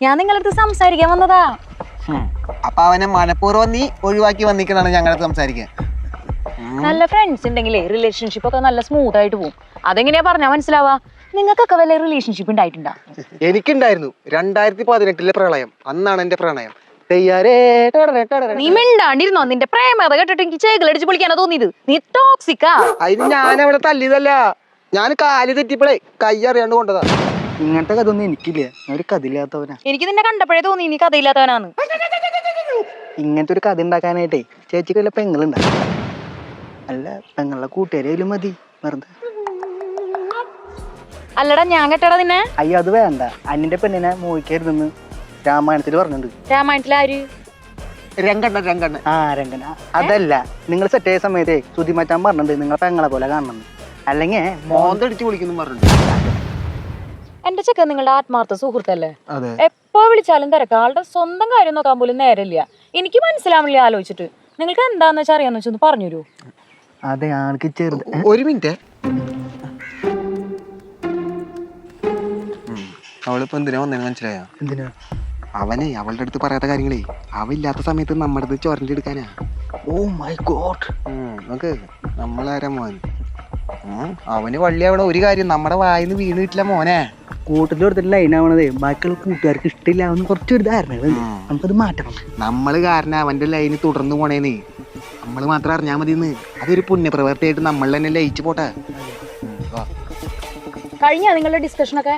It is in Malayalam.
ഞാൻ നിങ്ങളടുത്ത് സംസാരിക്കാൻ വന്നതാ. അപ്പൊ അവനെ മനഃപൂർവ്വം നീ ഒഴിവാക്കി വന്നിക്കണാണ് ഞങ്ങളടുത്ത് സംസാരിക്കാൻ. നല്ല ഫ്രണ്ട്സ് ഉണ്ടെങ്കിലേ റിലേഷൻഷിപ്പ് ഒക്കെ നല്ല സ്മൂത്ത് ആയിട്ട് പോകും. അതെങ്ങനെയാ പറഞ്ഞാ മനസ്സിലാവാ? നിങ്ങൾക്കൊക്കെ വല്ല റിലേഷൻഷിപ്പ് ഉണ്ടായിട്ടുണ്ടോ? എനിക്കുണ്ടായിരുന്നു 2018 പ്രളയം. അന്നാണ് എന്റെ പ്രണയം. നീ മിണ്ടാണ്ടിരുന്നോ? നിന്റെ പ്രേമത കേട്ടിട്ട് എനിക്ക് ചേകളടിച്ച് പൊളിക്കാനാ തോന്നിയത്. നീ ടോക്സിക്കാ. അതിന് ഞാൻ അവിടെ തല്ലിയതല്ല, ഞാൻ കാല് തെറ്റിപ്പോഴേ കൈ അറിയാണ്ട് കൊണ്ടതാ. ഇങ്ങനത്തെ കഥ ഒന്നും എനിക്കില്ല, ഞാൻ ഒരു കഥയില്ലാത്തവനാ. എനിക്ക് നിന്നെ കണ്ടപ്പോഴേ തോന്നി നീ കഥയില്ലാത്തവനാന്ന്. ഇങ്ങനത്തെ ഒരു കഥ ഉണ്ടാക്കാനായിട്ടേ ചേച്ചിക്ക് വല്ല പെങ്ങളുണ്ടാ? അല്ല, പെങ്ങളുടെ കൂട്ടുകാരും മതി വെറുതെ. അല്ലടാ ഞാൻ കേട്ടടാ നിന്നെ. അയ്യോ അത് വേണ്ട, അന്നിന്റെ പെണ്ണിനെ മോഹിക്കരുതെന്ന് രാമായണത്തിൽ പറഞ്ഞിട്ടുണ്ട്. രാമായണത്തിലെ ആര്? രംഗണ്ണൻ. ആ രംഗന. അതല്ല, നിങ്ങൾ സെറ്റ് ആയ സമയത്തേ ശ്രുതി മാറ്റാൻ പറഞ്ഞിട്ടുണ്ട് നിങ്ങളെ പെങ്ങളെ പോലെ കാണണം. അല്ലെങ്കിൽ മോന്തടിച്ച് വിളിക്കുന്നു പറഞ്ഞിട്ടുണ്ട്. എന്റെ ചെക്കൻ നിങ്ങളുടെ ആത്മാർത്ഥ സുഹൃത്തല്ലേ? അതെ. എപ്പോ വിളിച്ചാലും തിരക്ക്. ആളുടെ സ്വന്തം കാര്യം നോക്കാൻ പോലും നേരമില്ല. എനിക്ക് മനസ്സിലാവില്ല ആലോചിച്ചിട്ട്. നിങ്ങൾക്ക് എന്താന്ന് വെച്ചാൽ അറിയാന്ന് വെച്ചൊന്ന് പറഞ്ഞുതരൂ. അതെ, ആൾക്ക് ചെറുത്. ഒരു മിനിറ്റ്. അവളിപ്പോ എന്തിനാ വന്നേന്ന് മനസ്സിലായോ? എന്തിനാ? അവനെ അവളുടെ അടുത്ത് പറയാത്ത കാര്യങ്ങളേ അവയില്ലാത്ത സമയത്ത് നമ്മുടെ അടുത്ത് ചൊരണ്ടി എടുക്കാനാ. Oh my God. നമുക്ക് നമ്മളാരാ മോൻ? അവന് വള്ളിയാവണ ഒരു കാര്യം നമ്മുടെ വായിന്ന് വീണ് കിട്ടില്ല മോനെ. കൂട്ടത്തിൽ കൊടുത്തിട്ട് ലൈനാവണതേ ബാക്കിയുള്ള കൂട്ടുകാർക്ക് ഇഷ്ടമില്ല എന്ന് കുറച്ചൊരു ധാരണകളുണ്ട്. നമുക്കത് മാറ്റണം. നമ്മള് കാരണം അവന്റെ ലൈന് തുടർന്ന് പോണേന്ന് നമ്മള് മാത്രം അറിഞ്ഞാൽ മതിന്ന്. അതൊരു പുണ്യപ്രവർത്തിയായിട്ട് നമ്മൾ തന്നെ ലയിച്ചു പോട്ടെ. കഴിഞ്ഞ നിങ്ങളുടെ ഡിസ്കഷനൊക്കെ